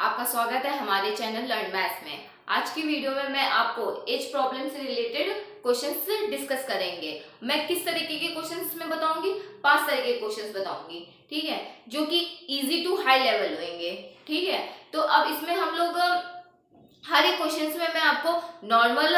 आपका स्वागत है हमारे चैनल लर्न मैथ्स में। आज की वीडियो में मैं आपको एज प्रॉब्लम से रिलेटेड क्वेश्चंस डिस्कस करेंगे। मैं किस तरीके के क्वेश्चंस में बताऊंगी, 5 तरह के क्वेश्चंस बताऊंगी, ठीक है, जो कि इजी टू हाई लेवल होंगे, ठीक है। तो अब इसमें हम लोग हर एक क्वेश्चंस में मैं आपको नॉर्मल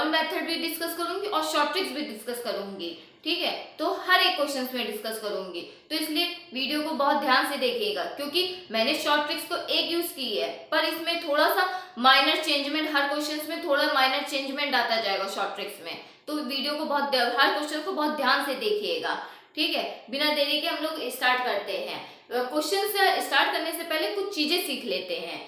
मेथड भी डिस्कस करूंगी और शॉर्ट ट्रिक्स भी डिस्कस करूंगी, ठीक है। तो हर एक क्वेश्चंस में डिस्कस करूंगी, तो इसलिए वीडियो को बहुत ध्यान से देखिएगा, क्योंकि मैंने शॉर्ट ट्रिक्स को एक यूज की है, पर इसमें थोड़ा सा माइनर चेंजमेंट, हर क्वेश्चंस में थोड़ा माइनर चेंजमेंट आता जाएगा शॉर्ट ट्रिक्स में। तो वीडियो को हर क्वेश्चन को बहुत ध्यान से देखिएगा, ठीक है। बिना देरी के हम लोग स्टार्ट करते हैं। क्वेश्चन स्टार्ट करने से पहले कुछ चीजें सीख लेते हैं।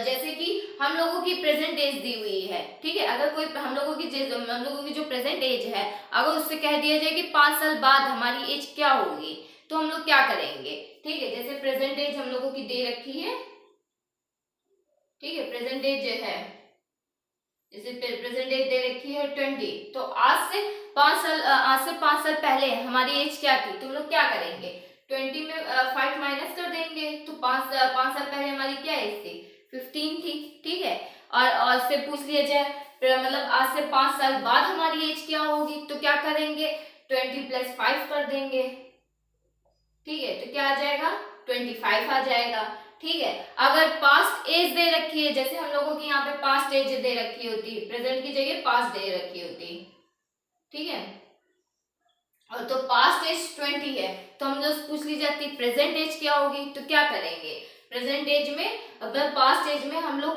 जैसे कि हम लोगों की प्रेजेंट एज दी हुई है, ठीक है। अगर कोई हम लोगों की जो प्रेजेंट एज है, अगर उससे कह दिया जाए कि 5 साल बाद हमारी एज क्या होगी, तो हम लोग क्या करेंगे, ठीक है। जैसे प्रेजेंट एज हम लोगों की दे रखी है, ठीक है, प्रेजेंट एज है, जैसे प्रेजेंट एज दे रखी है 20, तो आज से 5 साल पहले हमारी एज क्या थी, तो हम लोग क्या करेंगे, 20 में 5 माइनस कर देंगे, तो 5 साल पहले हमारी क्या एज थी, 15 थी, ठीक है। और फिर पूछ लिया जाए मतलब आज से 5 साल बाद हमारी एज क्या होगी, तो क्या करेंगे, 20 + 5 कर देंगे, ठीक है। तो क्या आ जाएगा, 25 आ जाएगा, ठीक है। अगर पास्ट एज दे रखी है, जैसे हम लोगों की यहाँ पे पास्ट एज दे रखी होती, प्रेजेंट की जगह पास्ट दे रखी होती, ठीक है, और तो पास्ट एज 20 है, तो हम लोग पूछ ली जाती प्रेजेंट एज क्या होगी, तो क्या करेंगे, प्रेजेंट एज में मतलब पास्ट एज में हम लोग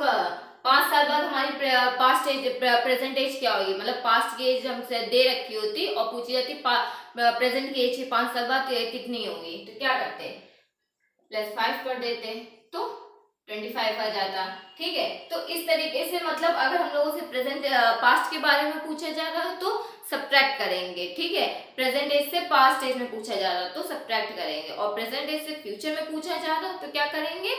5 साल बाद हमारी पास्ट एज प्रेजेंट एज क्या होगी, मतलब पास्ट की एज हमसे दे रखी होती और पूछी जाती प्रेजेंट की एज 5 साल बाद कितनी होगी, तो क्या करते, +5 कर देते, तो 25 आ जाता, ठीक है। तो इस तरीके से मतलब अगर हम लोगों से प्रेजेंट पास्ट के बारे में पूछा जा रहा है तो सब्ट्रैक्ट करेंगे, ठीक है। प्रेजेंट एज से पास्ट एज में पूछा जा रहा है तो सब्ट्रैक्ट करेंगे, और प्रेजेंट एज से फ्यूचर में पूछा जा रहा है तो क्या करेंगे,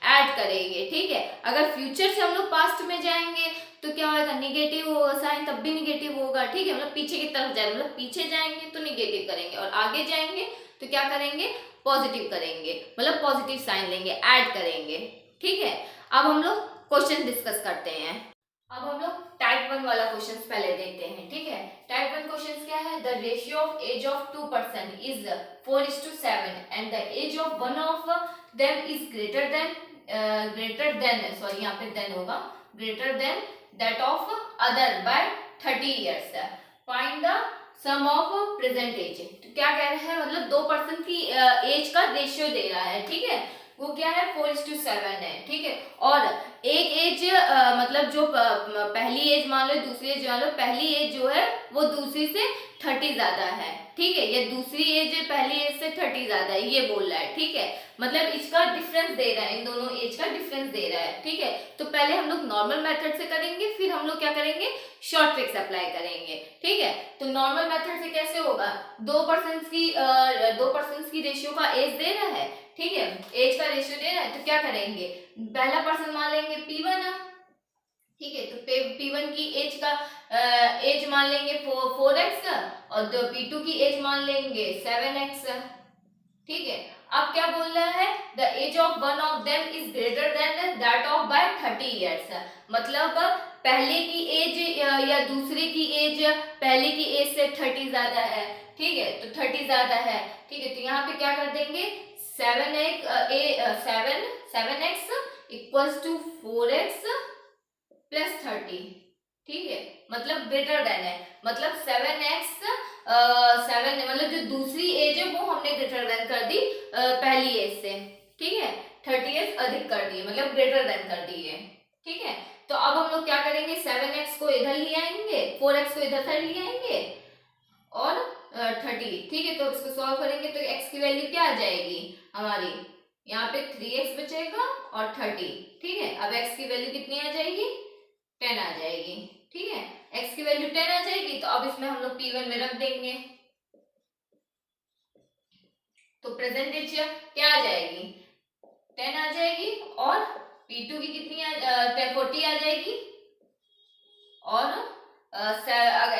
ऐड करेंगे, ठीक है। अगर फ्यूचर से हम लोग पास्ट में जाएंगे तो क्या होगा, निगेटिव साइन तब भी निगेटिव होगा, ठीक है, मतलब पीछे की तरफ जाएंगे, मतलब पीछे जाएंगे तो निगेटिव करेंगे और आगे जाएंगे तो क्या करेंगे, पॉजिटिव करेंगे, मतलब पॉजिटिव साइन लेंगे, ऐड करेंगे, ठीक है। अब हम लोग क्वेश्चन डिस्कस करते हैं। अब हम लोग टाइप 1 वाला क्वेश्चन पहले देखते हैं, ठीक है। टाइप 1 क्वेश्चन क्या है, the ratio of age of 2 person is 4:7 and the age of one of them is greater than sorry यहाँ पे देन होगा, greater than that of other by 30 years, find the sum of present age. तो क्या कह रहा है, मतलब 2 person की एज का रेशियो दे रहा है, ठीक है, वो क्या है 4:7 है, ठीक है। और एक एज मतलब जो पहली एज मान लो, दूसरी एज मान लो, पहली एज जो है वो दूसरी से 30 ज्यादा है, ठीक है, ये दूसरी एज पहली एज से 30 ज्यादा है, ये बोल रहा है, ठीक है। मतलब इसका डिफरेंस दे रहा है, इन दोनों एज का डिफरेंस दे रहा है, ठीक है। तो पहले हम लोग नॉर्मल मेथड से करेंगे, फिर हम लोग क्या करेंगे, शॉर्ट ट्रिक्स अप्लाई करेंगे, ठीक है। तो नॉर्मल मेथड से कैसे होगा, 2 पर्सन की रेशियो का एज दे रहा है, ठीक है, एज का रेशियो दे रहा है, तो क्या करेंगे, पहला पर्सन मान लेंगे P1, ठीक है। तो P1 की एज मान लेंगे 4x और P2 की एज मान लेंगे 7x, ठीक है। अब क्या बोल रहा है, the age of one of them is greater than that of by 30 years, मतलब पहले की एज या दूसरे की एज पहले की एज से 30 ज्यादा है, ठीक है, तो 30 ज्यादा है, ठीक है। तो यहाँ पे क्या कर देंगे, 7x इक्वल्स टू 4x + 30, ठीक है, मतलब ग्रेटर देन है, मतलब 7 मतलब जो दूसरी एज है वो हमने ग्रेटर देन कर दी पहली एज से, ठीक है, 30 एज अधिक कर दी, मतलब ग्रेटर देन कर दी है, ठीक है। तो अब हम लोग क्या करेंगे, 7x को इधर ले आएंगे, 4x को इधर ले आएंगे और 30, ठीक है। तो इसको सॉल्व करेंगे तो x की वैल्यू क्या आ जाएगी हमारी, यहाँ पे 3x बचेगा और 30, ठीक है। अब x की वैल्यू कितनी आ जाएगी, 10 आ जाएगी, ठीक है, x की वैल्यू 10 आ जाएगी। तो अब इसमें हम लोग P1 में रख देंगे, तो प्रेजेंट एज क्या आ जाएगी, 10 आ जाएगी, और P2 की कितनी 40 आ जाएगी, और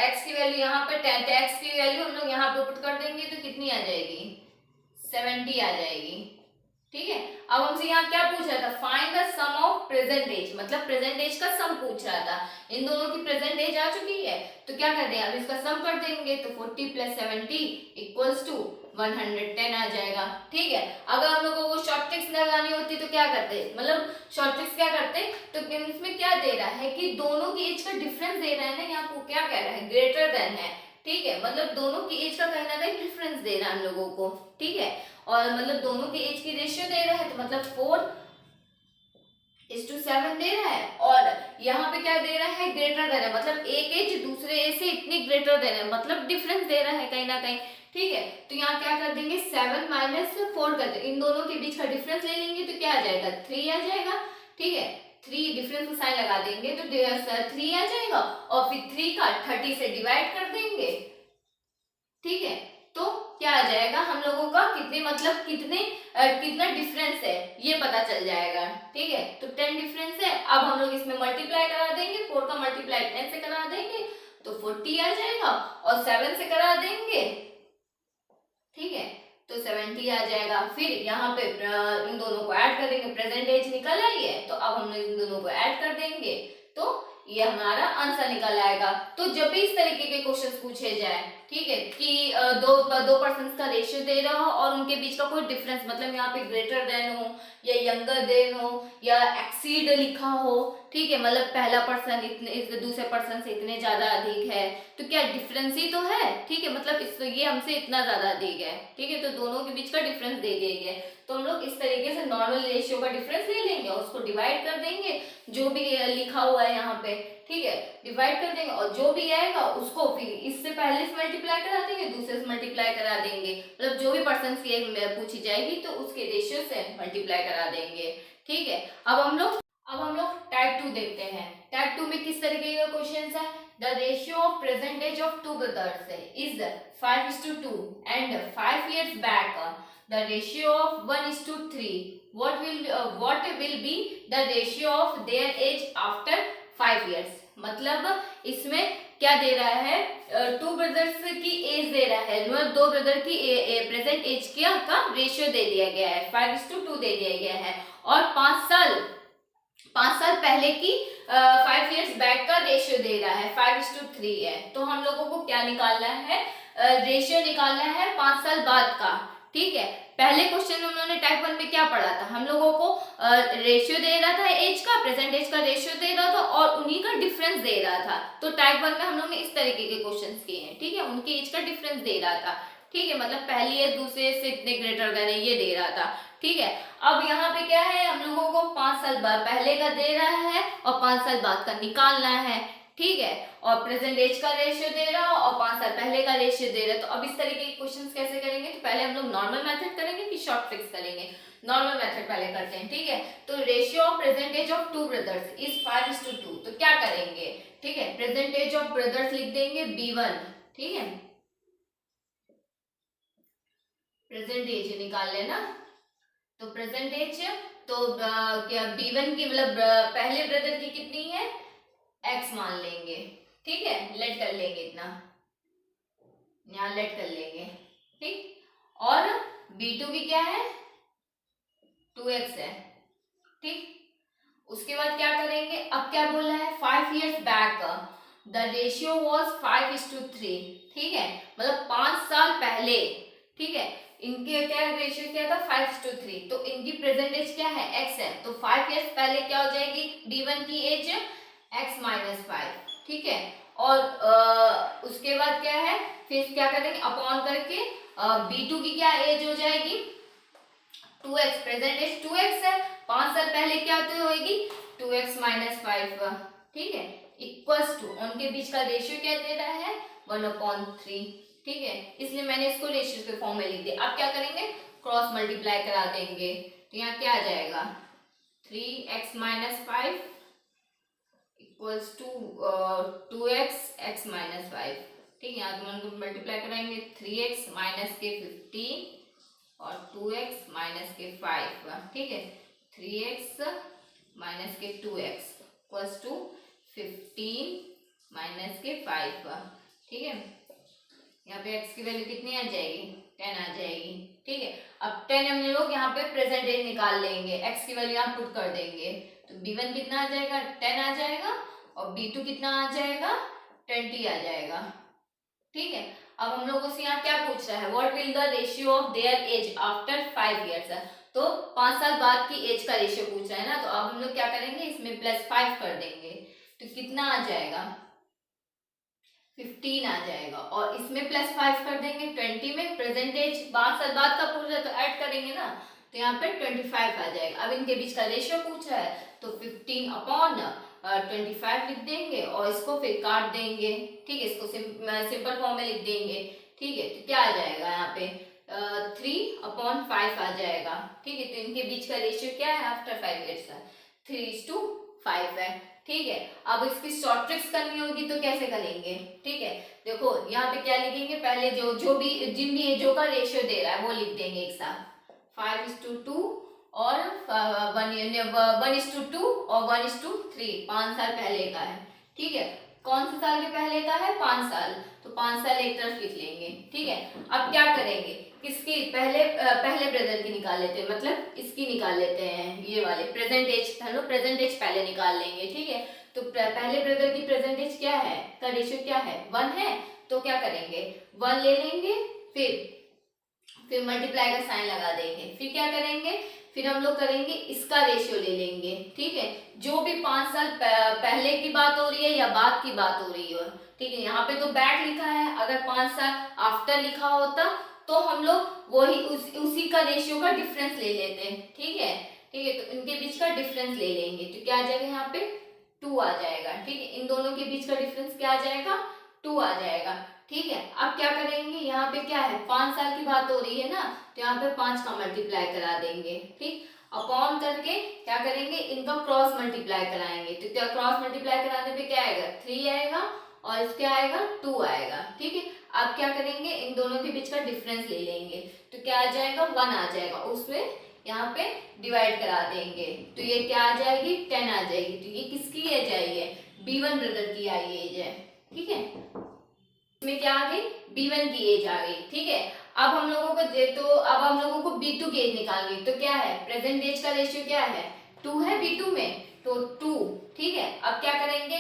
x की वैल्यू यहाँ पे 10, x की वैल्यू हम लोग यहाँ पे पुट कर देंगे तो कितनी आ जाएगी, 70 आ जाएगी, ठीक है। अब हमसे यहाँ क्या पूछ रहा था, find the sum of present age, मतलब प्रेजेंट एज का सम पूछ रहा था। इन दोनों की प्रेजेंट एज आ चुकी है, तो क्या कर दें, अब इसका सम कर देंगे, तो 40 + 70 = 110 आ जाएगा। ठीक है। अगर हम लोगों को शॉर्ट ट्रिक्स लगानी होती तो क्या करते, मतलब शॉर्ट ट्रिक्स क्या करते, तो इसमें क्या दे रहा है कि दोनों की एज का डिफरेंस दे रहा है ना, यहाँ को क्या कह रहा है, ग्रेटर देन है। ठीक है, मतलब दोनों की एज का कहना था डिफरेंस दे रहा है हम लोगों को। ठीक है, और मतलब दोनों की एज की रेशियो दे रहा है, तो मतलब 4:7 दे रहा है, और यहाँ पे क्या दे रहा है, ग्रेटर देन है, मतलब एक एज दूसरे एज से इतनी ग्रेटर देन है, मतलब डिफरेंस दे रहा है कहीं ना कहीं। ठीक है, तो यहाँ क्या कर देंगे, 7 - 4 कर देंगे, इन दोनों के बीच का डिफरेंस ले लेंगे, तो क्या आ जाएगा, 3 आ जाएगा। ठीक है, 3 डिफरेंस का साइन लगा देंगे तो 3 आ जाएगा, और फिर 3 का 30 से डिवाइड कर देंगे। ठीक है, तो क्या आ जाएगा, हम लोगों का कितने, मतलब कितना डिफरेंस है ये पता चल जाएगा। ठीक है, तो 10 डिफरेंस है। अब हम लोग इसमें मल्टीप्लाई करा देंगे, 4 का मल्टीप्लाई 10 से करा देंगे तो 40 आ जाएगा, और 7 से करा देंगे, ठीक है, तो 70 आ जाएगा। फिर यहाँ पे इन दोनों को ऐड कर देंगे, प्रेजेंट एज निकल आई है, तो अब हम इन दोनों को ऐड कर देंगे, तो ये हमारा आंसर निकल आएगा। तो जब भी इस तरीके के क्वेश्चंस पूछे जाए, ठीक है, कि दो पर्सन्स का रेशियो दे रहा हो और उनके बीच का कोई डिफरेंस, मतलब यहाँ पे ग्रेटर देन हो या यंगर देन हो या एक्सीड लिखा हो, ठीक है, मतलब पहला पर्सन इतने दूसरे पर्सन से इतने ज्यादा अधिक है, तो क्या डिफरेंस ही तो है। ठीक है, मतलब इस ये हमसे इतना ज्यादा अधिक है। ठीक है, तो दोनों के बीच का डिफरेंस दे दिया गया है, तो हम लोग इस तरीके से नॉर्मल रेशियो का डिफरेंस ले लेंगे और उसको डिवाइड कर देंगे, जो भी लिखा हुआ है यहाँ पे। ठीक है, डिवाइड कर देंगे, और जो भी आएगा उसको फिर इससे पहले से मल्टीप्लाई करा देंगे, दूसरे से मल्टीप्लाई करा देंगे, मतलब जो भी पर्सन की पूछी जाएगी तो उसके रेशियो से मल्टीप्लाई करा देंगे। ठीक है, अब हम लोग टाइप 2 देखते हैं। टाइप 2 में किस तरीके का क्वेश्चन है, the ratio of present age of two brothers is 5:2 and 5 years back the ratio of 1:3, what will be the ratio of their age after 5 years। मतलब इसमें क्या दे रहा है, 2 ब्रदर्स की एज दे रहा है, मतलब 2 ब्रदर की प्रेजेंट एज का रेशियो दे दिया गया है, 5:2 दे दिया गया है, और 5 साल पहले की 5 years बैक का रेशियो दे रहा है, 5:3 है। तो हम लोगों को क्या निकालना है, रेशियो निकालना है 5 साल बाद का। ठीक है, पहले क्वेश्चन में उन्होंने टाइप 1 में क्या पढ़ा था, हम लोगों को रेशियो दे रहा था एज का, प्रेजेंट एज का रेशियो दे रहा था और उन्हीं का डिफरेंस दे रहा था। तो टाइप 1 में हम लोग ने इस तरीके के क्वेश्चंस किए हैं। ठीक है, उनकी एज का डिफरेंस दे रहा था। ठीक है, मतलब पहली एज दूसरे से इतने ग्रेटर देन ये दे रहा था। ठीक है, अब यहाँ पे क्या है, हम लोगों को 5 साल बाद पहले का दे रहा है और 5 साल बाद का निकालना है। ठीक है, और प्रेजेंट एज का रेशियो दे रहा और 5 साल पहले का रेशियो दे रहा है। तो अब इस तरीके के क्वेश्चंस कैसे करेंगे, तो पहले हम लोग नॉर्मल मेथड करेंगे कि शॉर्ट ट्रिक्स करेंगे। नॉर्मल मेथड पहले करते हैं। ठीक है, तो ratio of present age of two brothers is 5:2। तो क्या करेंगे, ठीक है, प्रेजेंट एज ऑफ ब्रदर्स लिख देंगे B1। ठीक है, प्रेजेंट एज निकाल लेना, तो प्रेजेंट एज तो क्या B1 की, मतलब पहले ब्रदर की कितनी है, x मान लेंगे। ठीक है, लेट कर लेंगे, इतना यहाँ लेट कर लेंगे। ठीक, और B2 की क्या है, 2x है। ठीक, उसके बाद क्या करेंगे, अब क्या बोला है, 5 years back the ratio was 5:3। ठीक है, मतलब 5 साल पहले, ठीक है, इनके क्या रेशियो क्या था, 5:3। तो इनकी प्रेजेंट एज क्या है, x है, तो 5 years पहले क्या हो जाएगी B1 की एज x - 5। ठीक है, और उसके बाद क्या है, फिर क्या करेंगे, अपॉन करके B2 की क्या एज हो जाएगी, 2x, प्रेजेंट एज 2x है, 5 साल पहले क्या होगी 2x - 5। ठीक है, इक्वल्स टू, उनके बीच का रेशियो क्या दे रहा है, 1/3। ठीक है, इसलिए मैंने इसको रेशियो के फॉर्म में लिख दिया। अब क्या करेंगे, क्रॉस मल्टीप्लाई करा देंगे, तो यहाँ क्या आ जाएगा, 3x - 5 equals to 2x x - 5। ठीक है, यहाँ तो मल्टीप्लाई कराएंगे, 3x माइनस के 15 और 2x माइनस के 5। ठीक है, 3x माइनस के 2x इक्वल्स टू 15 माइनस के 5। ठीक है, यहाँ पे x की वैल्यू कितनी आ जाएगी, 10 आ जाएगी। ठीक है। अब 10 हम लोग यहाँ पे प्रेजेंट एज निकाल लेंगे, x की वैल्यू यहाँ पुट कर देंगे, तो b1 कितना आ जाएगा 10 आ जाएगा, और b2 कितना आ जाएगा 20 आ जाएगा। ठीक है। अब हम लोगों से यहाँ क्या पूछ रहा है, what will the ratio of their age after 5 years, तो 5 साल बाद की एज का रेशियो पूछ रहा है ना, तो अब हम लोग क्या करेंगे, इसमें +5 कर देंगे, तो कितना आ जाएगा 15 आ जाएगा, और इसमें +5 कर देंगे, 20 में प्रेजेंट एज 5 साल बाद का पूछ रहा है तो ऐड करेंगे ना, तो यहाँ पे 25 आ जाएगा। अब इनके बीच का रेशियो पूछ रहा है, तो 15/25 लिख देंगे और इसको फिर काट देंगे। ठीक है, इसको सिंपल फॉर्म में लिख देंगे। ठीक है, तो क्या आ जाएगा यहाँ पे 3/5 आ जाएगा। ठीक है, तो इनके बीच का रेशियो क्या है आफ्टर 5 ईयर्स का 3:5 है। ठीक है, अब इसकी शॉर्ट ट्रिक्स करनी होगी तो कैसे करेंगे। ठीक है, देखो यहाँ पे क्या लिखेंगे, पहले जो भी जिन भी एजों का रेशियो दे रहा है वो लिख देंगे एक साथ, 5:2 और 1:2 और 1:3, 5 साल पहले का है। ठीक है, कौन से साल के पहले का है 5 साल, तो 5 साल एक तरफ लिख लेंगे। ठीक है, अब क्या करेंगे, किसकी पहले ब्रदर की निकाल लेते हैं, मतलब इसकी निकाल लेते हैं, ये वाले प्रेजेंट एज, हम लोग प्रेजेंट एज पहले निकाल लेंगे। ठीक है, तो पहले ब्रदर की प्रेजेंट एज क्या है, का रेशियो क्या है 1 है, तो क्या करेंगे 1 ले लेंगे, फिर मल्टीप्लाई का साइन लगा देंगे, फिर क्या करेंगे, फिर हम लोग करेंगे इसका रेशियो ले लेंगे। ठीक है, जो भी 5 साल पहले की बात हो रही है या बाद की बात हो रही हो। ठीक है, यहाँ पे तो बैक लिखा है, अगर 5 साल आफ्टर लिखा होता तो हम लोग वही उसी का रेशियो का डिफरेंस ले लेते हैं। ठीक है, तो इनके बीच का डिफरेंस ले लेंगे, तो क्या आ जाएगा यहाँ पे 2 आ जाएगा। ठीक है, इन दोनों के बीच का डिफरेंस क्या आ जाएगा 2 आ जाएगा। ठीक है, अब क्या करेंगे, यहाँ पे क्या है 5 साल की बात हो रही है ना, तो यहाँ पे 5 का मल्टीप्लाई करा देंगे। ठीक, अपॉन करके क्या करेंगे, इनका क्रॉस मल्टीप्लाई कराएंगे, तो क्या क्रॉस मल्टीप्लाई कराने पे क्या आएगा 3 आएगा, और इसके आएगा 2 आएगा। ठीक है, अब क्या करेंगे, इन दोनों के बीच का डिफरेंस ले लेंगे, तो क्या आ जाएगा 1 आ जाएगा, उसमें यहाँ पे डिवाइड करा देंगे, तो ये क्या आ जाएगी 10 आ जाएगी। तो ये किसकी एज आई है, B1 ब्रदर की आई एज है। ठीक है, इसमें क्या आ गई B1 की एज आ गई। ठीक है, अब हम लोगों को B2 की एज निकालनी, तो क्या है प्रेजेंट एज का रेशियो क्या है 2 है B2 में, तो 2। ठीक है, अब क्या करेंगे,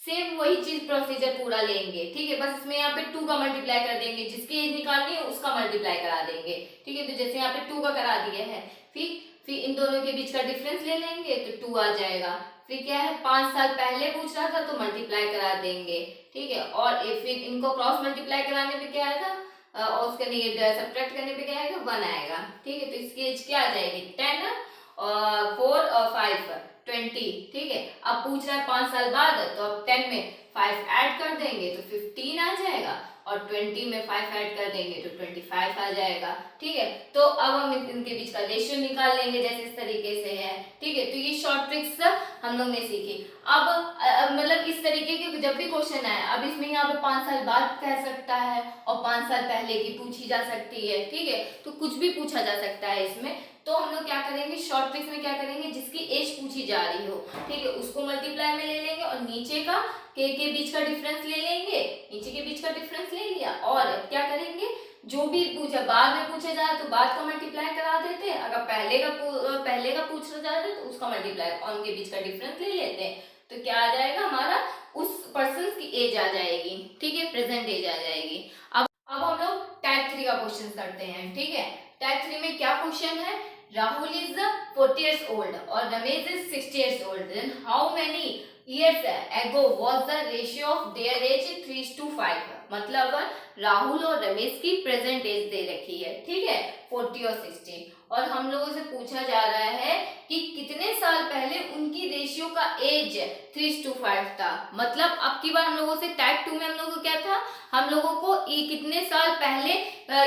सेम वही चीज प्रोसीजर पूरा लेंगे। ठीक है, बस इसमें यहाँ पे 2 का मल्टीप्लाई कर देंगे, जिसकी एज निकालनी है उसका मल्टीप्लाई करा देंगे। ठीक है, तो जैसे यहाँ पे 2 का करा दिया है, फिर इन दोनों के बीच का डिफरेंस ले लेंगे, तो 2 आ जाएगा। फिर क्या है 5 साल पहले पूछ रहा था तो मल्टीप्लाई करा देंगे। ठीक है, और फिर इनको क्रॉस मल्टीप्लाई कराने पे क्या आएगा, और उसका सब्ट्रैक्ट करने पे क्या आएगा 1 आएगा। ठीक है, तो इसकी एज क्या आ जाएगी 10 और 4 और 5 20। ठीक है, अब पूछ रहा है 5 साल बाद, तो अब 10 में 5 ऐड कर देंगे तो 15 आ जाएगा, और 20 में 5 ऐड कर देंगे तो 25 आ जाएगा। ठीक है, तो अब हम इनके बीच का रेशियो निकाल लेंगे जैसे इस तरीके से है। ठीक है, तो ये शॉर्ट ट्रिक्स हम लोग ने सीखी। अब मतलब इस तरीके के जब भी क्वेश्चन आए, अब इसमें यहाँ पे 5 साल बाद कह सकता है और 5 साल पहले की पूछी जा सकती है। ठीक है, तो कुछ भी पूछा जा सकता है इसमें, तो हम लोग क्या करेंगे शॉर्ट ट्रिक्स में क्या करेंगे, जिसकी एज पूछी जा रही हो, ठीक है, उसको मल्टीप्लाई में ले लेंगे और नीचे का के बीच का डिफरेंस ले लेंगे, नीचे के बीच का डिफरेंस ले लिया, और क्या करेंगे जो भी पूछा बाद में पूछा जाए तो बाद का मल्टीप्लाई करा देते हैं, अगर पहले का पूछा जा रहा है तो उसका मल्टीप्लाई और उनके बीच का डिफरेंस ले लेते हैं, तो क्या आ जाएगा हमारा उस पर्सन की एज आ जाएगी। ठीक है, प्रेजेंट एज आ जाएगी। अब हम लोग टाइप 3 का क्वेश्चन करते हैं। ठीक है, टाइप 3 में क्या क्वेश्चन है, Rahul is 40 years old or Ramesh is 60 years old. Then how many years ago was the ratio of their age 3:5? मतलब राहुल और रमेश की प्रेजेंट एज दे रखी है। ठीक है, 40 और 60, और हम लोगों से पूछा जा रहा है कि कितने साल पहले उनकी रेशियो का एज 3:5 था। मतलब अब की बार हम लोगों से टाइप 2 में हम लोगों को क्या था, हम लोगों को कितने साल पहले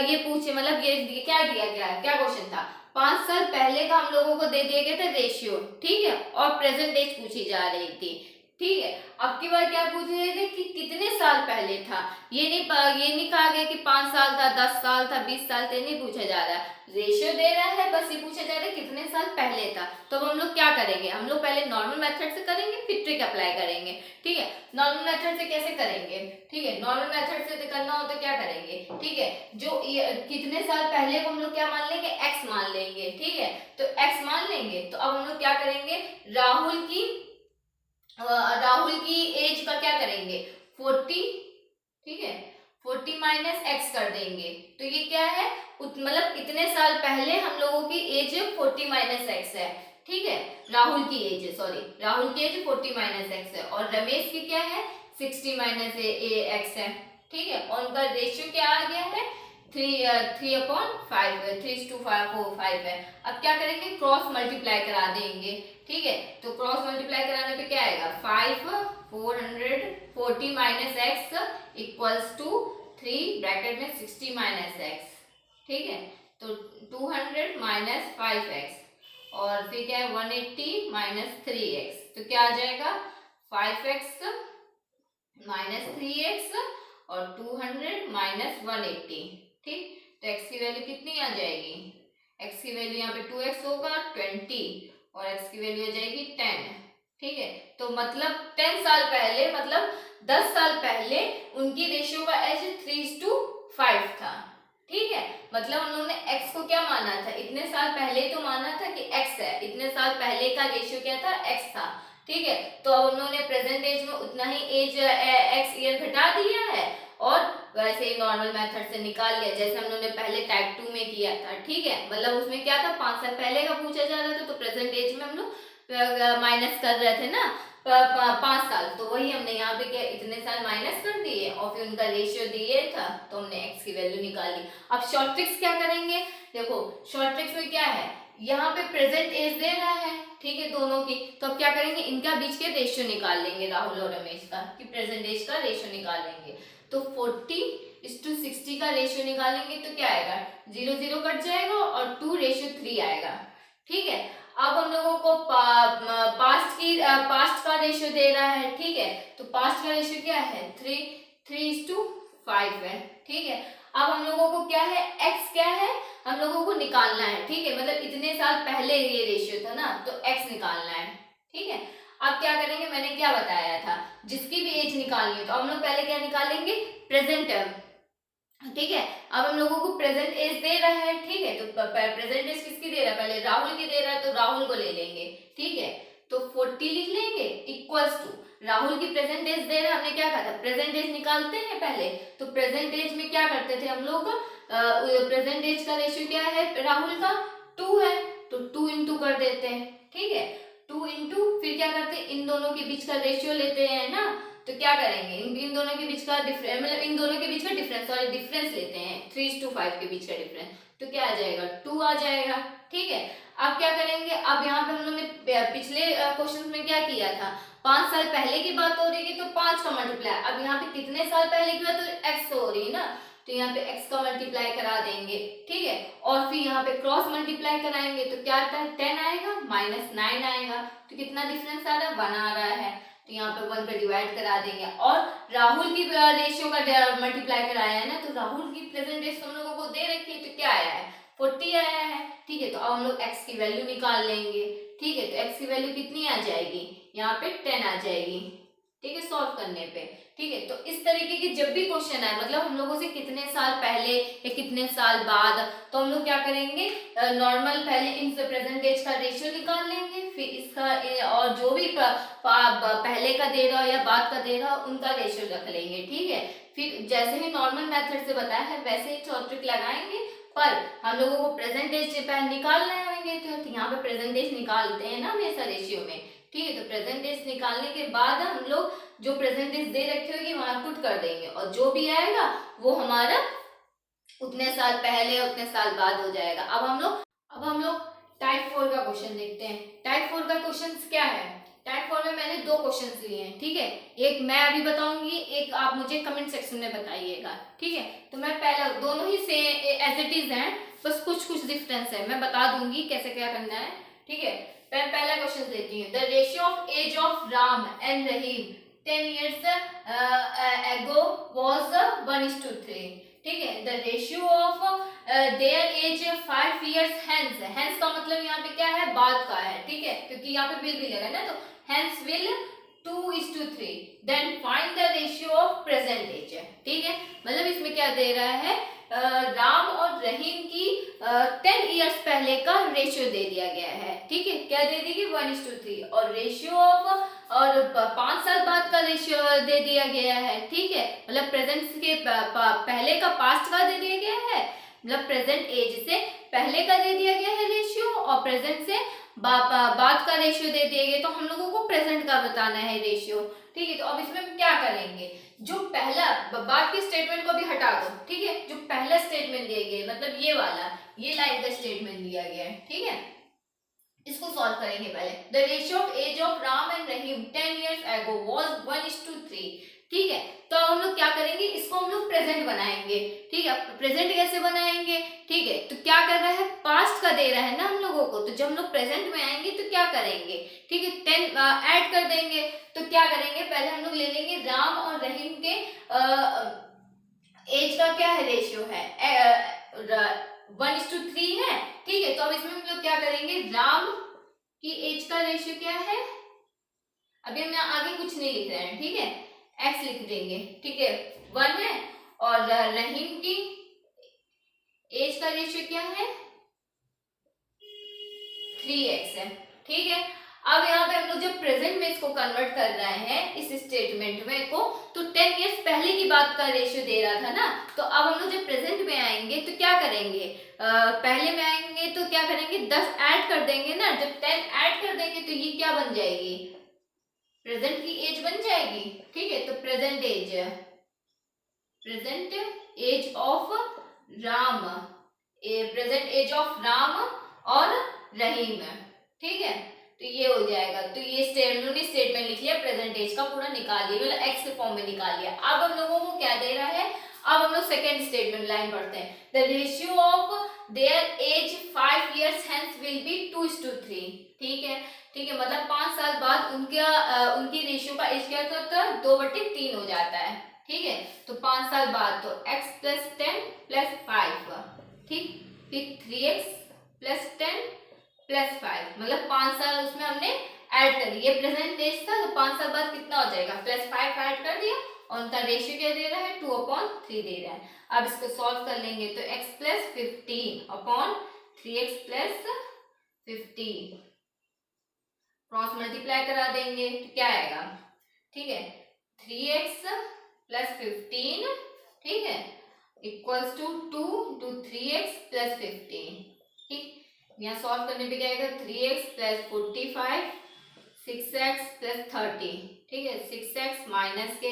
ये पूछे, मतलब ये क्या दिया गया है, क्या क्वेश्चन था 5 साल पहले का हम लोगों को दे दिए गए थे रेशियो। ठीक है, और प्रेजेंट एज पूछी जा रही थी। ठीक है। अब की बार क्या पूछ रहे थे कि कितने साल पहले था, ये नहीं कहा गया कि 5 साल था, 10 साल था, 20 साल थे, नहीं पूछा जा रहा है, रेशियो दे रहा है, बस ये पूछा जा रहा है कितने साल पहले था। तो अब हम लोग क्या करेंगे, हम लोग पहले नॉर्मल मेथड से करेंगे फिर ट्रिक अप्लाई करेंगे। ठीक है, नॉर्मल मेथड से कैसे करेंगे, ठीक है, नॉर्मल मेथड से करना हो तो क्या करेंगे, ठीक है, जो कितने साल पहले को हम लोग क्या मान लेंगे, x मान लेंगे। ठीक है, तो x मान लेंगे तो अब हम लोग क्या करेंगे, राहुल की एज का क्या करेंगे 40, ठीक है, 40 माइनस एक्स कर देंगे, तो ये क्या है, मतलब इतने साल पहले हम लोगों की एज 40 माइनस एक्स है। ठीक है, राहुल की एज 40 माइनस एक्स है, और रमेश की क्या है 60 माइनस एक्स है। ठीक है, और उनका रेशियो क्या आ गया है 3/5 है, 3:5 है। अब क्या करेंगे, क्रॉस मल्टीप्लाई करा देंगे। ठीक है, तो क्रॉस मल्टीप्लाई कराने पे क्या आएगा 440 minus x equals to 3 bracket में 60 माइनस एक्स। ठीक है, तो 200 माइनस 5x और फिर क्या है 180 माइनस 3x, तो क्या आ जाएगा 5x माइनस 3x और 200 माइनस 180। ठीक, तो x की वैल्यू कितनी आ जाएगी, x की वैल्यू यहाँ पे 2x होगा 20 और x की वैल्यू आ जाएगी 10। ठीक है, तो मतलब 10 साल पहले, मतलब 10 साल पहले उनकी रेशियो का एज 3:5 था। ठीक है, मतलब उन्होंने x को क्या माना था, इतने साल पहले तो माना था कि x है, इतने साल पहले का रेशियो क्या था x था। ठीक है, तो अब उन्होंने प्रेजेंट एज में उतना ही एज x ईयर घटा दिया है और वैसे ही नॉर्मल मेथड से निकाल लिया, जैसे हम लोगों ने पहले टाइप 2 में किया था। ठीक है, मतलब उसमें क्या था 5 साल पहले का पूछा जा रहा था, तो प्रेजेंट एज में हम लोग माइनस कर रहे थे ना 5 साल, तो वही हमने यहाँ पे क्या इतने साल माइनस कर दिए और फिर उनका रेशियो दिए था, तो हमने x की वैल्यू निकाल ली। अब शॉर्ट ट्रिक्स क्या करेंगे, देखो शॉर्ट ट्रिक्स में क्या है, यहाँ पे प्रेजेंट एज दे रहा है, ठीक है, दोनों की, तो अब क्या करेंगे, इनका बीच के रेशियो निकाल लेंगे, राहुल और रमेश का, कि प्रेजेंट एज का रेशियो निकाल लेंगे। तो 40:60 का रेशियो निकालेंगे तो क्या आएगा 0 0 कट जाएगा और 2:3 आएगा। ठीक है, अब हम लोगों को पास्ट का रेशियो दे रहा है। ठीक है, तो पास्ट का रेशियो क्या है 3:5 है। ठीक है, अब हम लोगों को क्या है x क्या है हम लोगों को निकालना है। ठीक है, मतलब इतने साल पहले ये रेशियो था ना, तो x निकालना है। ठीक है, अब क्या करेंगे, मैंने क्या बताया था, जिसकी भी एज निकालनी है तो हम लोग पहले क्या निकालेंगे प्रेजेंट। ठीक है, अब हम लोगों को प्रेजेंट एज दे रहा है। ठीक है, तो प्रेजेंट एज किसकी दे रहा है, पहले राहुल की दे रहा है, तो राहुल को ले लेंगे। ठीक है, तो 40 लिख लेंगे इक्वल्स टू राहुल की प्रेजेंट एज दे रहा है, हमने क्या कहा था प्रेजेंट एज निकालते हैं पहले, तो प्रेजेंट एज में क्या करते थे हम लोग, प्रेजेंट एज का रेशियो क्या है राहुल का 2 है, तो 2 इंटू कर देते हैं। ठीक है, 2 इंटू फिर क्या करते हैं इन दोनों के बीच का रेशियो लेते हैं ना, तो क्या करेंगे इन दोनों के बीच का डिफरेंस, मतलब इन दोनों के बीच का डिफरेंस, सॉरी डिफरेंस लेते हैं 3:5 के बीच का डिफरेंस, तो क्या आ जाएगा 2 आ जाएगा। ठीक है, अब क्या करेंगे, अब यहाँ पे हम लोग ने पिछले क्वेश्चन में क्या किया था 5 साल पहले की बात हो रही है तो 5 का मल्टीप्लाई, अब यहाँ पे कितने साल पहले की बात तो x हो रही है ना, तो यहाँ पे x का मल्टीप्लाई करा देंगे। ठीक है, और फिर यहाँ पे क्रॉस मल्टीप्लाई कराएंगे तो क्या आता है 10 आएगा माइनस 9 आएगा, तो कितना डिफरेंस आ रहा है 1 आ रहा है, तो यहाँ पे 1 पे डिवाइड करा देंगे। और राहुल की रेशियो का मल्टीप्लाई कराया है ना, तो राहुल की प्रेजेंट रेशियो हम लोगों को दे रखी है, तो क्या आया है 40 आया है। ठीक है, तो अब हम लोग x की वैल्यू निकाल लेंगे। ठीक है, तो x की वैल्यू कितनी आ जाएगी यहाँ पे 10 आ जाएगी। ठीक है, सॉल्व करने पे। ठीक है, तो इस तरीके की जब भी क्वेश्चन आए, मतलब हम लोगों से कितने साल पहले या कितने साल बाद, तो हम लोग क्या करेंगे नॉर्मल पहले इन प्रेजेंट एज का रेशियो निकाल लेंगे, फिर इसका और जो भी पहले का दे रहा हो या बाद का दे रहा हो उनका रेशियो रख लेंगे। ठीक है, फिर जैसे ही नॉर्मल मेथड से बताया है वैसे ही शॉर्ट ट्रिक लगाएंगे, पर हम लोगों को प्रेजेंट एज निकालने होंगे, तो यहाँ पे प्रेजेंट एज निकालते हैं ना हमेशा रेशियो में। ठीक है, तो प्रेजेंट एज निकालने के बाद हम लोग जो प्रेजेंट एज दे रखी होगी वहां पुट कर देंगे और जो भी आएगा वो हमारा उतने साल पहले उतने साल बाद हो जाएगा। अब हम लोग टाइप 4 का क्वेश्चन देखते हैं। टाइप 4 का क्वेश्चन क्या है, टाइप 4 में मैंने 2 क्वेश्चन लिए हैं। ठीक है, एक मैं अभी बताऊंगी, एक आप मुझे कमेंट सेक्शन में बताइएगा। ठीक है, तो मैं पहला दोनों ही सेम एज इट इज हैं, बस कुछ कुछ डिफरेंस है, मैं बता दूंगी कैसे क्या करना है। ठीक है, मैं पहला क्वेश्चन देती हूँ। The ratio of age of Ram and Rahim 10 years ago was 1:3। ठीक है, the ratio of their age 5 years hence, hence का मतलब यहाँ पे क्या है, बाद का है। ठीक है, क्योंकि यहाँ पे will भी लगा ना, तो hence will 2:3। Then find the ratio of present age. ठीक है, मतलब इसमें क्या दे रहा है, राम और रहीम की 10 years पहले का रेशियो दे दिया गया है। ठीक है, क्या दे दी, 1:3, और रेशियो ऑफ और 5 साल बाद का रेशियो दे दिया गया है। ठीक है, मतलब प्रेजेंट के पहले का पास्ट का दे दिया गया है, मतलब प्रेजेंट एज से पहले का दे दिया गया है रेशियो, और प्रेजेंट से बाद का रेशियो दे दिया गया। तो हम लोगों को प्रेजेंट का बताना है रेशियो। ठीक है, तो अब इसमें हम क्या करेंगे, जो पहला बाद के स्टेटमेंट को भी हटा दो। ठीक है, जो पहला स्टेटमेंट दिया गया, मतलब ये वाला, ये लाइन का स्टेटमेंट दिया गया है। ठीक है, इसको सॉल्व करेंगे पहले। The ratio of age of Ram and Rahim 10 years ago was 1:3। ठीक है, तो हम लोग क्या करेंगे, इसको हम लोग प्रेजेंट बनाएंगे। ठीक है, प्रेजेंट कैसे बनाएंगे, ठीक है, तो क्या कर रहा है, पास्ट का दे रहा है ना हम लोगों को, तो जब हम लोग प्रेजेंट में आएंगे तो क्या करेंगे, ठीक है, 10 ऐड कर देंगे। तो क्या करेंगे, पहले हम लोग ले लेंगे राम और रहीम के एज का क्या है, रेशियो है 1:3 है। ठीक है, तो अब इसमें हम लोग क्या करेंगे, राम की एज का रेशियो क्या है, अभी हम आगे कुछ नहीं लिख रहे हैं। ठीक है, x लिख देंगे। ठीक है, 1 है, और रहीम की एज का रेशियो क्या है, 3x है। ठीक है, अब यहाँ पे हम लोग जब प्रेजेंट में इसको कन्वर्ट कर रहे हैं इस स्टेटमेंट में को, तो 10 years पहले की बात का रेशियो दे रहा था ना, तो अब हम लोग जब प्रेजेंट में आएंगे तो क्या करेंगे, पहले में आएंगे तो क्या करेंगे, 10 ऐड कर देंगे ना। जब 10 ऐड कर देंगे तो ये क्या बन जाएगी, प्रेजेंट की एज बन जाएगी। ठीक है, तो present age of Ram, present age of Ram और रहीम। ठीक है, तो ये हो जाएगा। तो ये स्टेटमेंट लिख लिया, प्रेजेंट एज का पूरा निकाल लिया, मतलब एक्स के फॉर्म में निकाल लिया। अब हम लोगों को क्या दे रहा है, अब हम लोग सेकेंड स्टेटमेंट लाइन पढ़ते हैं। The ratio of their age 5 years hence will be 2:3। ठीक है, ठीक है, मतलब 5 साल बाद उनकी रेशियो का एज क्या होता है, 2/3 हो जाता है। ठीक है, तो 5 साल बाद तो x + 10 + 5। ठीक, फिर 3x + 10 + 5, मतलब 5 साल उसमें हमने ऐड कर दिया। ये प्रेजेंट एज था, तो 5 साल बाद कितना हो जाएगा, +5 ऐड कर दिया, और उनका रेशियो क्या दे रहा है, 2/3 दे रहा है। अब इसको सॉल्व कर लेंगे, तो x + 15 3x + 15 क्रॉस मल्टीप्लाई करा देंगे तो क्या आएगा, ठीक है, 3x + 15, ठीक है, इक्वल्स टू 2 × 3x + 15। ठीक, यहाँ सॉल्व करने पे क्या आएगा, 3x + 45 6x + 30। ठीक है, 6x माइनस के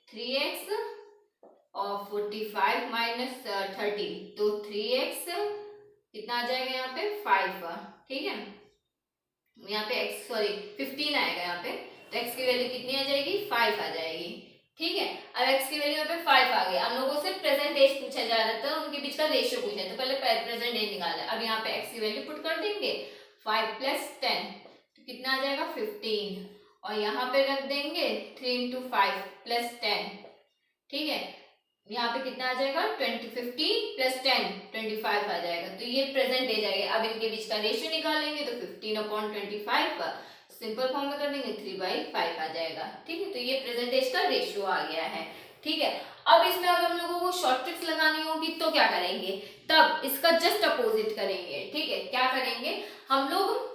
3x और 45 माइनस 30, तो 3x कितना आ जाएगा यहाँ पे 5। ठीक है, यहाँ पे x 15 आएगा यहाँ पे, तो x की वैल्यू कितनी आ जाएगी, 5 आ जाएगी। ठीक है, अब x की वैल्यू यहाँ पे 5 आ गई। हम लोगों से प्रेजेंट एज पूछा जा रहा था, उनके बीच का रेशियो पूछा है, तो पहले प्रेजेंट एज निकालना है। अब यहाँ पे x की वैल्यू पुट कर देंगे, 5 + 10 तो कितना आ जाएगा 15, और यहाँ पे रख देंगे 3 × 5 + 10। ठीक है, यहाँ पे कितना आ जाएगा 15 + 10 25 आ जाएगा, तो ये प्रेजेंट एज आ गया। अब इनके बीच का रेशियो निकालेंगे, तो 15/25 सिंपल फॉर्म में कर देंगे, 3/5 आ जाएगा। ठीक है, तो ये प्रेजेंट एज का रेशियो आ गया है। ठीक है, अब इसमें अगर हम लोगों को शॉर्ट ट्रिक्स लगानी होगी तो क्या करेंगे, तब इसका जस्ट अपोजिट करेंगे। ठीक है, क्या करेंगे, हम लोग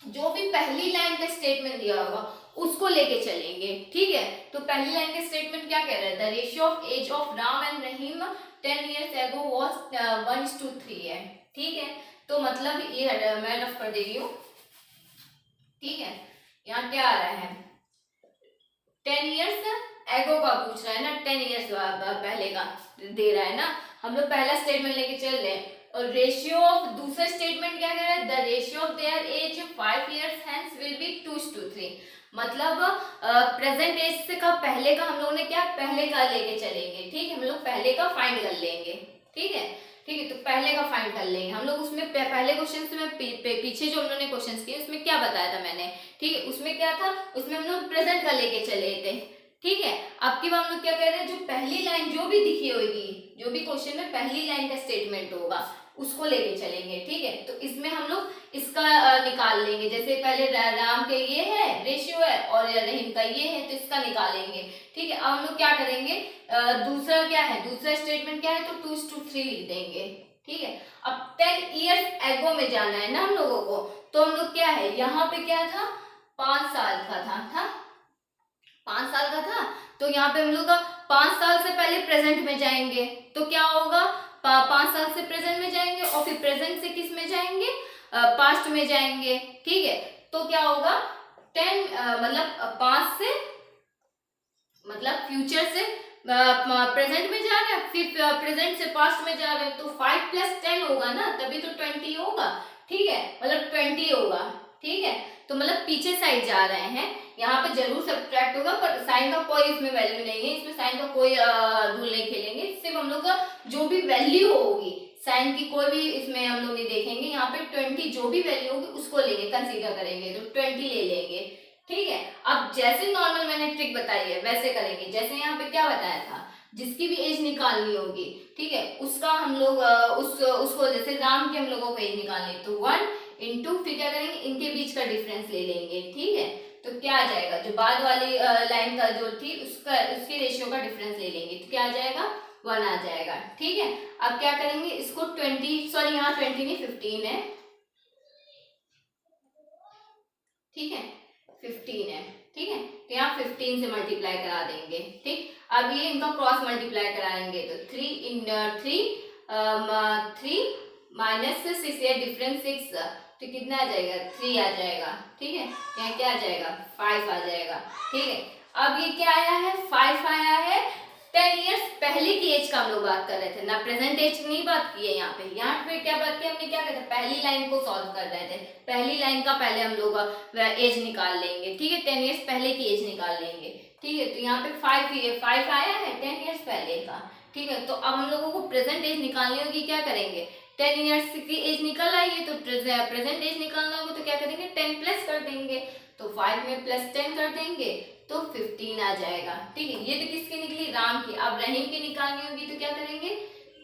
जो भी पहली लाइन का स्टेटमेंट दिया होगा उसको लेके चलेंगे। ठीक है, तो पहली लाइन का स्टेटमेंट क्या कह रहा है, the ratio of age of Ram and Rahim 10 years ago was 1:3 है। ठीक है, तो मतलब ये मैं रफ कर दे रही हूँ। ठीक है, यहाँ क्या आ रहा है, 10 years ago का पूछ रहा है ना, 10 years पहले का दे रहा है ना, हम लोग पहला स्टेटमेंट लेके चल रहे हैं। और रेशियो ऑफ दूसरा स्टेटमेंट क्या कह रहा है, the ratio of their age 5 years hence will be 2:3, मतलब प्रेजेंट एज से का पहले का हम लोगों ने क्या, पहले का लेके चलेंगे। ठीक है, हम लोग पहले का फाइंड कर लेंगे। ठीक है, ठीक है, तो पहले का फाइंड कर लेंगे हम लोग। उसमें पहले क्वेश्चन से मैं पीछे जो हम लोगों ने क्वेश्चन किए उसमें क्या बताया था मैंने, ठीक है, उसमें क्या था, उसमें हम लोग प्रेजेंट का लेके चले थे, ठीक है। अब की बार हम लोग क्या कह रहे हैं, जो पहली लाइन जो भी दिखी होगी, जो भी क्वेश्चन में पहली लाइन का स्टेटमेंट होगा उसको लेके चलेंगे, ठीक है। तो इसमें हम लोग इसका निकाल लेंगे, जैसे पहले राम के ये है रेशियो है और रहीम का ये है, तो इसका निकालेंगे, ठीक है। अब हम लोग क्या करेंगे, दूसरा क्या है, दूसरा स्टेटमेंट क्या है, तो 2:3 लिख देंगे, ठीक है। अब 10 इयर्स एगो में जाना है ना हम लोगों को, तो हम लोग क्या है, यहाँ पे क्या था, 5 साल का था 5 साल का था, तो यहाँ पे हम लोग 5 साल से पहले प्रेजेंट में जाएंगे, तो क्या होगा, 5 साल से प्रेजेंट में जाएंगे और फिर प्रेजेंट से किस में जाएंगे, पास्ट में जाएंगे, ठीक है। तो क्या होगा, 10 मतलब 5 से मतलब फ्यूचर से प्रेजेंट में जा रहे हैं, फिर प्रेजेंट से पास्ट में जा रहे हैं, तो 5 + 10 होगा ना, तभी तो 20 होगा, ठीक है, मतलब 20 होगा, ठीक है। तो मतलब पीछे साइड जा रहे हैं, यहाँ पे जरूर सब्ट्रैक्ट होगा, पर साइन का कोई इसमें वैल्यू नहीं है, इसमें साइन का कोई रूल नहीं खेलेंगे, सिर्फ हम लोग का जो भी वैल्यू होगी साइन की कोई भी इसमें हम लोग नहीं देखेंगे, यहाँ पे 20 जो भी वैल्यू होगी उसको लेंगे, कंसीडर करेंगे, तो 20 ले लेंगे, ठीक है। अब जैसे नॉर्मल मैंने ट्रिक बताई है वैसे करेंगे, जैसे यहाँ पे क्या बताया था, जिसकी भी एज निकालनी होगी, ठीक है, उसका हम लोग उसको जैसे राम की हम लोगों को एज निकालनी, तो 1 × फिर क्या करेंगे, इनके बीच का डिफरेंस ले लेंगे, ठीक है। तो क्या आ जाएगा, जो बाद वाली लाइन का जो थी उसकी रेशियो का डिफरेंस ले लेंगे, तो क्या आ जाएगा, 1 आ जाएगा, ठीक है। अब क्या करेंगे, इसको 20 सॉरी यहाँ 20 नहीं 15 है, ठीक है, 15 है, ठीक है, तो यहाँ 15 से मल्टीप्लाई करा देंगे, ठीक। अब ये इनका क्रॉस मल्टीप्लाई कराएंगे, तो 3 × 3 -6 है, डिफरेंस 6, तो कितना आ जाएगा, 3 आ जाएगा, ठीक है। यहाँ क्या आ जाएगा, 5 आ जाएगा, ठीक है। अब ये क्या आया है, 5 आया है, 10 इयर्स पहले की एज का हम लोग बात कर रहे थे ना, प्रेजेंट एज की नहीं बात की है यहाँ पे क्या बात की हमने, क्या कहते हैं, पहली लाइन को सॉल्व कर रहे थे, पहली लाइन का पहले हम लोग एज निकाल लेंगे, ठीक है, 10 इयर्स पहले की एज निकाल लेंगे, ठीक है। तो यहाँ पे 5 आया है 10 इयर्स पहले का, ठीक है। तो अब हम लोगों को प्रेजेंट एज निकालनी होगी, क्या करेंगे, 10 इयर्स की एज निकल आई है, तो प्रेजेंट एज निकालना होगा, तो क्या करेंगे, 10 प्लस कर देंगे, तो 5 में +10 कर देंगे, तो 15 आ जाएगा, ठीक है। ये तो किसकी निकली, राम की। अब रहीम की निकालनी होगी, तो क्या करेंगे,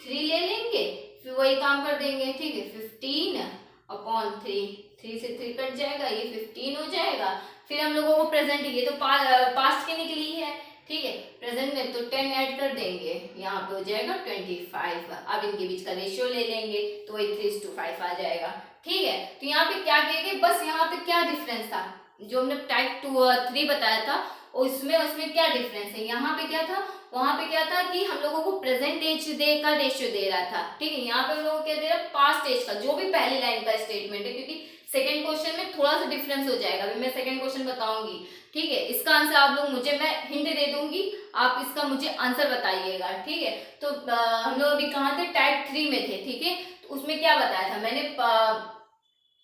3 ले लेंगे, फिर वही काम कर देंगे, ठीक है, 15/3, 3 से 3 कट जाएगा, ये 15 हो जाएगा। फिर हम लोगों को प्रेजेंट, ये तो पास्ट की निकली है, ठीक है, प्रेजेंट में तो 10 ऐड कर देंगे, यहाँ पे हो जाएगा 25। अब इनके बीच का रेशियो ले लेंगे, तो वही 3:5 आ जाएगा, ठीक है। तो यहाँ पे क्या किया, बस यहाँ पे क्या डिफरेंस था, जो हमने टाइप 3 बताया था उसमें क्या डिफरेंस है, यहाँ पे क्या था, वहां पे क्या था कि हम लोगों को प्रेजेंट एज का रेशियो दे रहा था, ठीक है। यहाँ पे हम लोगों को क्या दे रहा है, पास्ट एज का, जो भी पहली लाइन का स्टेटमेंट है, क्योंकि सेकंड क्वेश्चन में थोड़ा सा डिफरेंस हो जाएगा, अभी मैं सेकंड क्वेश्चन बताऊंगी, ठीक है। इसका आंसर आप लोग मुझे, मैं हिंट दे दूंगी, आप इसका मुझे आंसर बताइएगा, ठीक है। तो हम लोग अभी कहाँ थे, टाइप 3 में थे, ठीक है। तो उसमें क्या बताया था मैंने,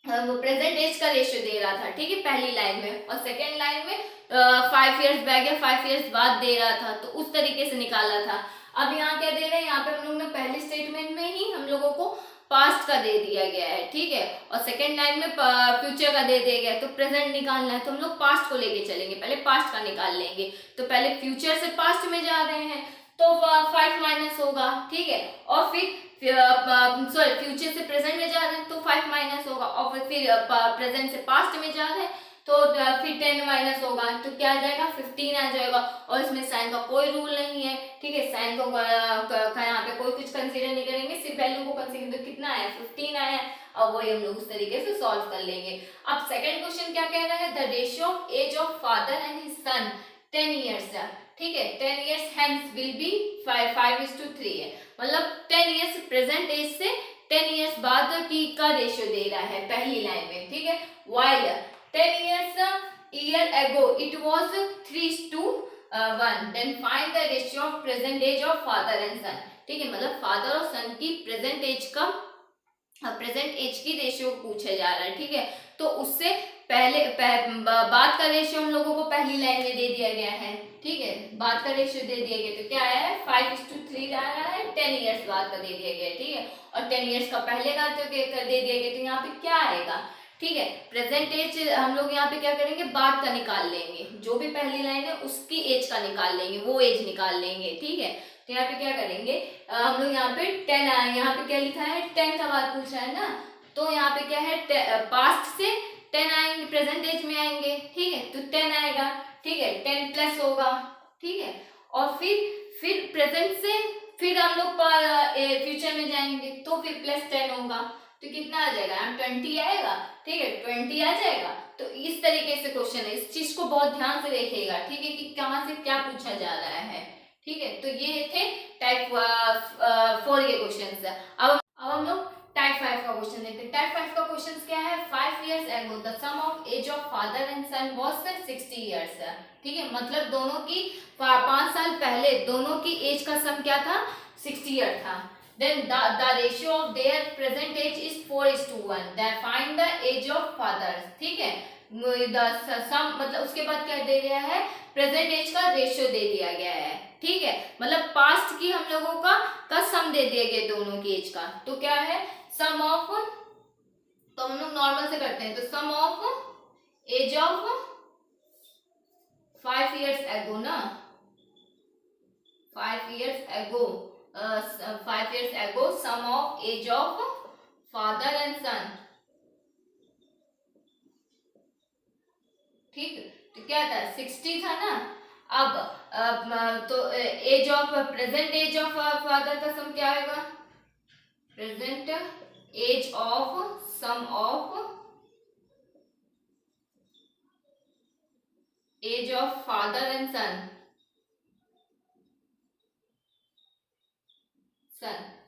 वो प्रेजेंट एज का रेशियो दे रहा था, ठीक है, पहली लाइन में, और सेकेंड लाइन में 5 इयर्स बैक या 5 इयर्स बाद दे रहा था, तो उस तरीके से निकाला था। अब यहाँ क्या दे रहे हैं, यहाँ पे हम लोग ने पहले स्टेटमेंट में ही हम लोगों को पास्ट का दे दिया गया है, ठीक है, और सेकेंड लाइन में फ्यूचर का दे दिया गया है, तो प्रेजेंट निकालना है, तो हम लोग पास्ट को लेके चलेंगे, पहले पास्ट का निकाल लेंगे, तो पहले फ्यूचर से पास्ट में जा रहे हैं, तो 5 माइनस होगा, ठीक है, और फिर सॉरी फ्यूचर से प्रेजेंट में जा रहे हैं, तो 5 माइनस होगा, और फिर प्रेजेंट से पास्ट में जा रहे हैं, तो फिर 10 माइनस होगा, तो क्या आ जाएगा, 15 आ जाएगा, और इसमें साइन का कोई रूल नहीं है, ठीक है, साइन को यहाँ पे कोई कुछ कंसीडर नहीं करेंगे, सिर्फ वैल्यू को कंसीडर, तो कितना आया, 15 आया, और वही हम लोग उस तरीके से सॉल्व कर लेंगे। अब सेकंड क्वेश्चन क्या कह रहा है, the ratio of age of father and his son 10 years, ठीक है, 10 ईयर्स हेंस विल बी 5:3 है, मतलब 10 ईयर्स प्रेजेंट एज से 10 ईयर्स बाद की का रेशियो दे रहा है पहली लाइन में, ठीक है। While 10 year ago it was 3:1, then find the ratio of present age of father and son, ठीक है, मतलब फादर और सन की प्रेजेंट एज का प्रेजेंट एज की रेशियो पूछा जा रहा है, ठीक है। तो उससे पहले बात का रेशियो हम लोगों को पहली लाइन में दे दिया गया है, ठीक है। बात का रेशियो दे दिया गया, तो क्या आया है 5:3 आ रहा है, 10 ईयर्स बाद का दे दिया गया, ठीक है। और 10 ईयर्स का पहले का तो दे दिया गया, तो यहाँ पे क्या आएगा, ठीक है। प्रेजेंट एज हम लोग यहाँ पे क्या करेंगे, बाद का निकाल लेंगे, जो भी पहली लाइन है उसकी एज का निकाल लेंगे, वो एज निकाल लेंगे, ठीक है। तो यहाँ पे क्या करेंगे, हम लोग यहाँ पे 10 आए, यहाँ पे क्या लिखा है 10 का बात पूछा है ना, तो यहाँ पे क्या है पास्ट से 10 आएंगे, प्रेजेंट एज में आएंगे, ठीक है। तो 10 आएगा, ठीक है, 10 प्लस होगा, ठीक है। और फिर प्रेजेंट से फिर हम लोग फ्यूचर में जाएंगे, तो फिर प्लस 10 होगा, तो कितना आ जाएगा, 20 आएगा, ठीक है, 20 आ जाएगा। तो इस तरीके से क्वेश्चन है, इस चीज को बहुत ध्यान से देखिएगा, ठीक है, कि कहाँ से क्या पूछा जा रहा है, ठीक है। तो ये थे टाइप 4 के क्वेश्चन। अब हम लोग टाइप 5 का क्वेश्चन देखते हैं। टाइप 5 का क्वेश्चन क्या है, 5 years ago the sum of age of father and son was 60 years, ठीक है। मतलब दोनों की 5 साल पहले दोनों की एज का सम क्या था, 60 ईयर था। Then the ratio of their present age is 4:1. Then find the age of fathers, ठीक है। सम मतलब उसके बाद क्या दे दिया है, प्रेजेंट एज का रेशियो दे दिया गया है, ठीक है। मतलब पास्ट की हम लोगों का सम दे दिया गया दोनों की एज का, तो क्या है सम ऑफ, तो हम लोग नॉर्मल से करते हैं, तो sum of age of 5 years ago ना, 5 years ago 5 years ago sum of age of father and son, ठीक। तो क्या था 60 था ना। अब तो age of present age of father का सम क्या आएगा, present age of sum of age of father and son,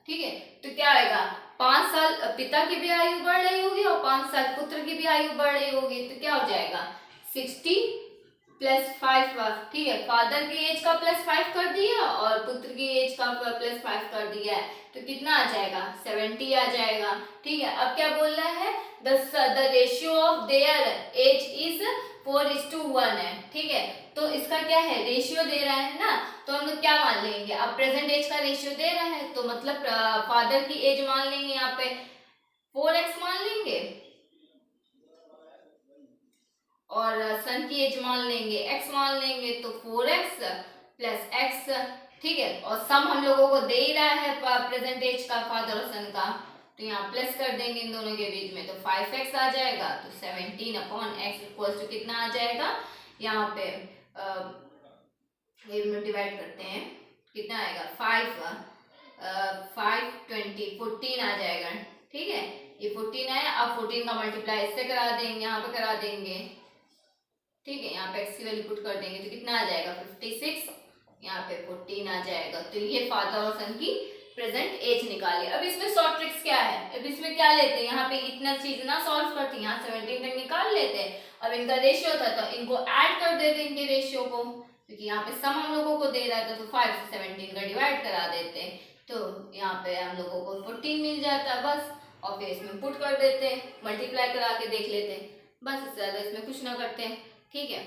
ठीक है। तो क्या आएगा, 5 साल पिता की भी आयु बढ़ रही होगी और 5 साल पुत्र की भी आयु बढ़ रही होगी, तो क्या हो जाएगा 60 + 5, ठीक है। फादर की एज का +5 कर दिया और पुत्र की एज का +5 कर दिया है, तो कितना आ जाएगा 70 आ जाएगा, ठीक है। अब क्या बोल रहा है, the ratio of their age is 4:1 है, ठीक है। तो इसका क्या है, रेशियो दे रहा है ना, तो हम लोग क्या मान लेंगे, अब प्रेजेंट एज का रेशियो दे रहा है, तो मतलब फादर की एज मान लेंगे, यहाँ पे 4x मान लेंगे और सन की एज मान लेंगे x मान लेंगे, तो 4x + x, ठीक है। और सम हम लोगों को दे ही रहा है प्रेजेंट एज का फादर और सन का, तो यहाँ प्लस कर देंगे इन दोनों के बीच में, तो 5x आ जाएगा, तो 17/x = कितना आ जाएगा, यहाँ पे डिवाइड करते हैं, कितना आएगा 14 आ जाएगा, ठीक है। ये 14 आया, अब 14 का मल्टीप्लाई इससे करा देंगे, यहाँ पे करा देंगे, ठीक है। यहाँ पे x की वैल्यू पुट कर देंगे, तो कितना आ जाएगा 56, यहाँ पे 14 आ जाएगा। तो ये फादर और सन की प्रेजेंट एज निकाली। अब इसमें शॉर्ट ट्रिक्स क्या है, अब इसमें क्या लेते हैं, यहाँ पे इतना चीज ना सॉल्व करते, यहाँ 17 तक निकाल लेते हैं। अब इनका रेशियो था तो इनको ऐड कर देते इनके रेशियो को, क्योंकि यहाँ पे सम हम लोगों को दे रहा था, तो 5 से 17 का डिवाइड करा देते हैं, तो यहाँ पे हम लोगों को 14 मिल जाता है बस। और फिर इसमें पुट कर देते हैं, मल्टीप्लाई करा के देख लेते हैं, बस इससे ज्यादा इसमें कुछ ना करते हैं, ठीक है।